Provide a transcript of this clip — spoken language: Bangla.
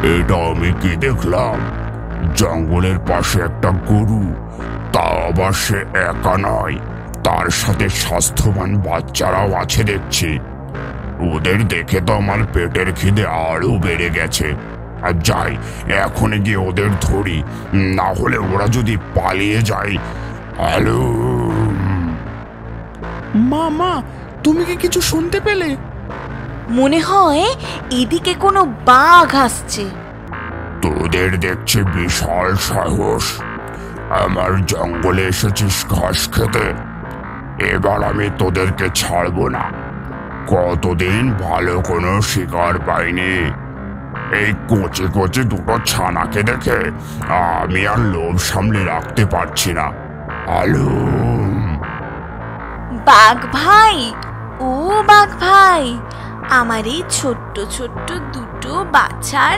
এটা আমি কি দেখলাম? জঙ্গলের পাশে একটা গরু, তা আবার সে একা নয়, তার সাথে স্বাস্থ্যবান বাচ্চারাও আছে দেখছি। ওদের দেখে তো আমার পেটের খিদে আরো বেড়ে গেছে। আর যাই, এখনই গিয়ে ওদের ধরি, না হলে ওরা যদি পালিয়ে যায়। হ্যালো। মা, তুমি কি কিছু শুনতে পেলে? মনে হয় এদিকে কোনো বাঘ আসছে। তোদের দেখছি বিশাল সাহস, আমার জঙ্গলে এসেছিস ঘাস খেতে। এবার আমি তোদেরকে ছাড়বো না। কতদিন ভালো কোনো শিকার পাইনি। এই কচি কচি দুটো ছানাকে দেখে আমি আর লোভ সামলে রাখতে পারছি না। আলু। বাঘ ভাই, ও বাঘ ভাই, আমার এই ছোট্ট ছোট্ট দুটো বাছার